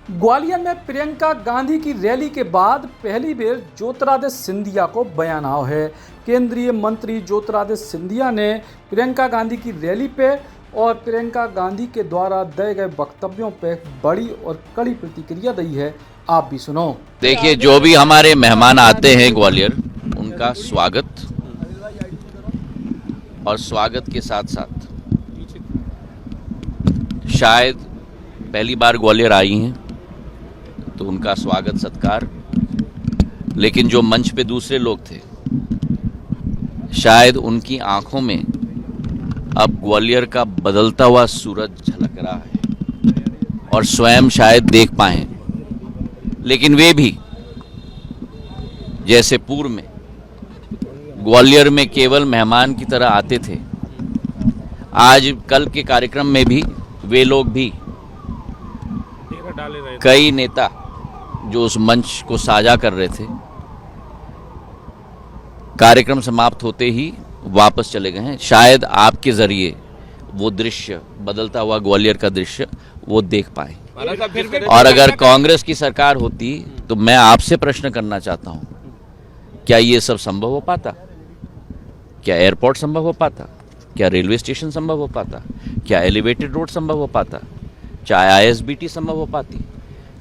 ग्वालियर में प्रियंका गांधी की रैली के बाद पहली बार ज्योतिरादित्य सिंधिया को बयान आया है। केंद्रीय मंत्री ज्योतिरादित्य सिंधिया ने प्रियंका गांधी की रैली पे और प्रियंका गांधी के द्वारा दिए गए वक्तव्यों पे बड़ी और कड़ी प्रतिक्रिया दी है। आप भी सुनो। देखिए, जो भी हमारे मेहमान आते हैं ग्वालियर, उनका स्वागत और स्वागत के साथ साथ शायद पहली बार ग्वालियर आई हैं तो उनका स्वागत सत्कार, लेकिन जो मंच पे दूसरे लोग थे शायद उनकी आंखों में अब ग्वालियर का बदलता हुआ सूरज झलक रहा है और स्वयं शायद देख पाएं, लेकिन वे भी जैसे पूर्व में ग्वालियर में केवल मेहमान की तरह आते थे, आज कल के कार्यक्रम में भी वे लोग भी कई नेता जो उस मंच को साझा कर रहे थे, कार्यक्रम समाप्त होते ही वापस चले गए हैं। शायद आपके जरिए वो दृश्य, बदलता हुआ ग्वालियर का दृश्य वो देख पाए। और अगर कांग्रेस की सरकार होती तो मैं आपसे प्रश्न करना चाहता हूं, क्या ये सब संभव हो पाता? क्या एयरपोर्ट संभव हो पाता? क्या रेलवे स्टेशन संभव हो पाता? क्या एलिवेटेड रोड संभव हो पाता? चाहे आईएसबीटी संभव हो पाती?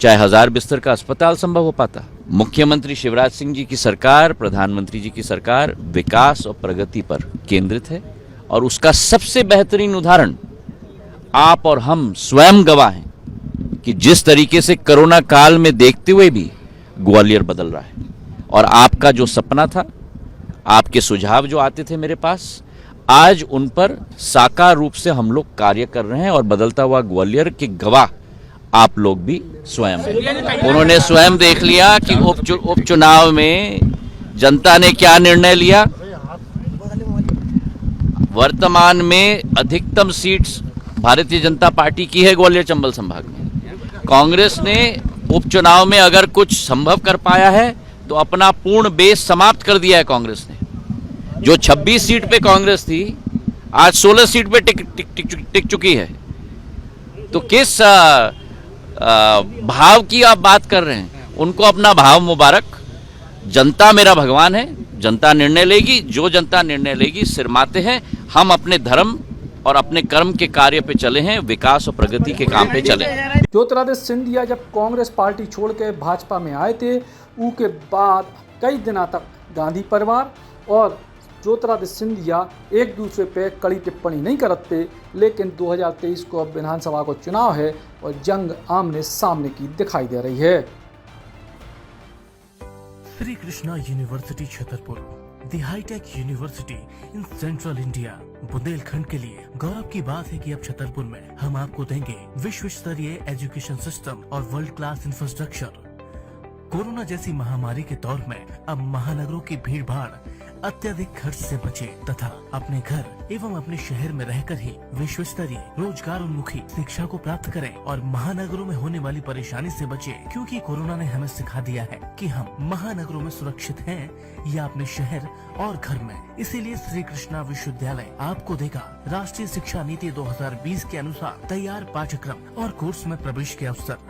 चाहे 1000 बिस्तर का अस्पताल संभव हो पाता? मुख्यमंत्री शिवराज सिंह जी की सरकार, प्रधानमंत्री जी की सरकार विकास और प्रगति पर केंद्रित है और उसका सबसे बेहतरीन उदाहरण आप और हम स्वयं गवाह हैं कि जिस तरीके से कोरोना काल में देखते हुए भी ग्वालियर बदल रहा है। और आपका जो सपना था, आपके सुझाव जो आते थे मेरे पास, आज उन पर साकार रूप से हम लोग कार्य कर रहे हैं और बदलता हुआ ग्वालियर के गवाह आप लोग भी स्वयं हैं। उन्होंने स्वयं देख लिया कि उपचुनाव में जनता ने क्या निर्णय लिया। वर्तमान में अधिकतम सीट्स भारतीय जनता पार्टी की है ग्वालियर चंबल संभाग में। कांग्रेस ने उपचुनाव में अगर कुछ संभव कर पाया है तो अपना पूर्ण बेस समाप्त कर दिया है कांग्रेस ने। जो 26 सीट पे कांग्रेस थी, आज 16 सीट पे टिक चुकी है। तो किस भाव की आप बात कर रहे हैं? उनको अपना भाव मुबारक। जनता मेरा भगवान है, जनता निर्णय लेगी, जो जनता निर्णय लेगी सिरमाते हैं। हम अपने धर्म और अपने कर्म के कार्य पे चले हैं, विकास और प्रगति के काम पे चले। ज्योतिरादित्य सिंधिया जब कांग्रेस पार्टी छोड़ के भाजपा में आए थे, उसके बाद कई दिनों तक गांधी परिवार और ज्योतिरादित्य सिंधिया एक दूसरे पे कड़ी टिप्पणी नहीं करते, लेकिन 2023 को अब विधानसभा को चुनाव है और जंग आमने सामने की दिखाई दे रही है। Shri Krishna university Chhatarpur, the hi-tech university in central India. Bundelkhand के लिए गौरव की बात है कि अब छतरपुर में हम आपको देंगे विश्व स्तरीय एजुकेशन सिस्टम और वर्ल्ड क्लास इंफ्रास्ट्रक्चर। कोरोना जैसी महामारी के दौर में अब महानगरों की भीड़ भाड़, अत्यधिक खर्च से बचे तथा अपने घर एवं अपने शहर में रहकर ही विश्व स्तरीय रोजगार उन्मुखी शिक्षा को प्राप्त करें और महानगरों में होने वाली परेशानी से बचे, क्योंकि कोरोना ने हमें सिखा दिया है कि हम महानगरों में सुरक्षित हैं या अपने शहर और घर में। इसीलिए श्री कृष्णा विश्वविद्यालय आपको देगा राष्ट्रीय शिक्षा नीति 2020 के अनुसार तैयार पाठ्यक्रम और कोर्स में प्रवेश के अवसर।